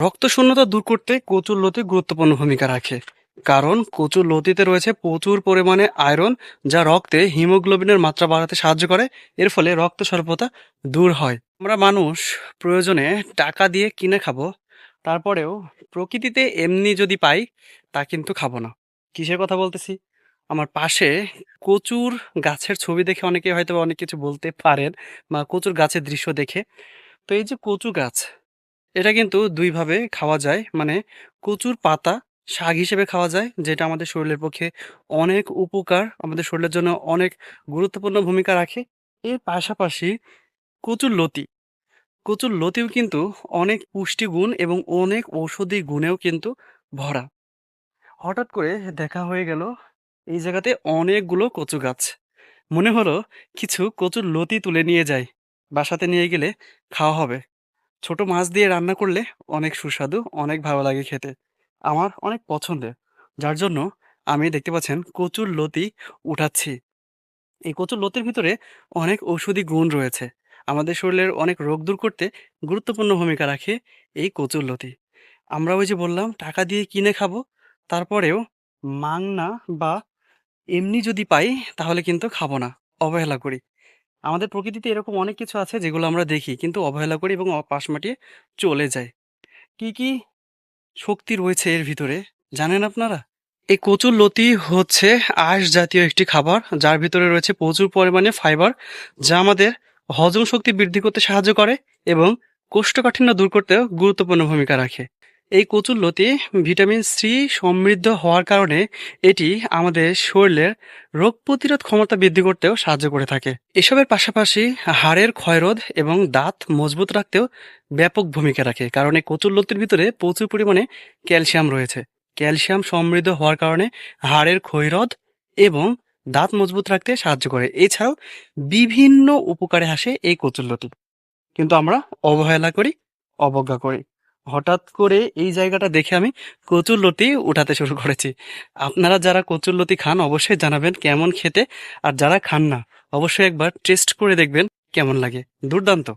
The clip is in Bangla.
রক্ত শূন্যতা দূর করতে কচুর লতি গুরুত্বপূর্ণ ভূমিকা রাখে। কারণ কচুর লতিতে রয়েছে প্রচুর পরিমাণে আয়রন, যা রক্তে হিমোগ্লোবিনের মাত্রা বাড়াতে সাহায্য করে। এর ফলে রক্ত স্বল্পতা দূর হয়। আমরা মানুষ প্রয়োজনে টাকা দিয়ে কিনে খাবো, তারপরেও প্রকৃতিতে এমনি যদি পাই তা কিন্তু খাবো না। কিসের কথা বলতেছি? আমার পাশে কচুর গাছের ছবি দেখে অনেকে হয়তো অনেক কিছু বলতে পারেন, বা কচুর গাছের দৃশ্য দেখে। তো এই যে কচু গাছ, এটা কিন্তু ২ ভাবে খাওয়া যায়। মানে কচুর পাতা শাক হিসেবে খাওয়া যায়, যেটা আমাদের শরীরের পক্ষে অনেক উপকার, আমাদের শরীরের জন্য অনেক গুরুত্বপূর্ণ ভূমিকা রাখে। এর পাশাপাশি কচুর লতি, কচুর লতিও কিন্তু অনেক পুষ্টিগুণ এবং অনেক ঔষধি গুণেও কিন্তু ভরা। হঠাৎ করে দেখা হয়ে গেল এই জায়গাতে অনেকগুলো কচু গাছ। মনে হলো কিছু কচুর লতি তুলে নিয়ে যাই, বাসাতে নিয়ে গেলে খাওয়া হবে। ছোট মাছ দিয়ে রান্না করলে অনেক সুস্বাদু, অনেক ভালো লাগে খেতে। আমার অনেক পছন্দের। যার জন্য আমি দেখতে পাচ্ছেন কচুর লতি উঠাচ্ছি। এই কচুর লতির ভিতরে অনেক ঔষধি গুণ রয়েছে। আমাদের শরীরের অনেক রোগ দূর করতে গুরুত্বপূর্ণ ভূমিকা রাখে এই কচুর লতি। আমরা ওই যে বললাম টাকা দিয়ে কিনে খাবো, তারপরেও মাংনা বা এমনি যদি পাই তাহলে কিন্তু খাবো না, অবহেলা করি। আমাদের প্রকৃতিতে এরকম অনেক কিছু আছে যেগুলো আমরা দেখি কিন্তু অবহেলা করি এবং পাশ কাটিয়ে চলে যাই। কি, কি শক্তি রয়েছে এর ভিতরে জানেন আপনারা? এই কচুরলতি হচ্ছে আঁশ জাতীয় একটি খাবার, যার ভিতরে রয়েছে প্রচুর পরিমাণে ফাইবার, যা আমাদের হজম শক্তি বৃদ্ধি করতে সাহায্য করে এবং কোষ্ঠকাঠিন্য দূর করতেও গুরুত্বপূর্ণ ভূমিকা রাখে। এই কচুরলতি ভিটামিন সি সমৃদ্ধ হওয়ার কারণে এটি আমাদের শরীরের রোগ প্রতিরোধ ক্ষমতা বৃদ্ধি করতেও সাহায্য করে থাকে। এসবের পাশাপাশি হাড়ের ক্ষয়রোধ এবং দাঁত মজবুত রাখতেও ব্যাপক ভূমিকা রাখে, কারণ এই কচুরলতির ভিতরে প্রচুর পরিমাণে ক্যালসিয়াম রয়েছে। ক্যালসিয়াম সমৃদ্ধ হওয়ার কারণে হাড়ের ক্ষয়রোধ এবং দাঁত মজবুত রাখতে সাহায্য করে। এছাড়াও বিভিন্ন উপকারে আসে এই কচুরলতি, কিন্তু আমরা অবহেলা করি, অবজ্ঞা করি। হঠাৎ করে এই জায়গাটা দেখে আমি কচুরলতি উঠাতে শুরু করেছি। আপনারা যারা কচুরলতি খান অবশ্যই জানাবেন কেমন খেতে, আর যারা খান না অবশ্যই একবার টেস্ট করে দেখবেন কেমন লাগে। দুর্দান্ত।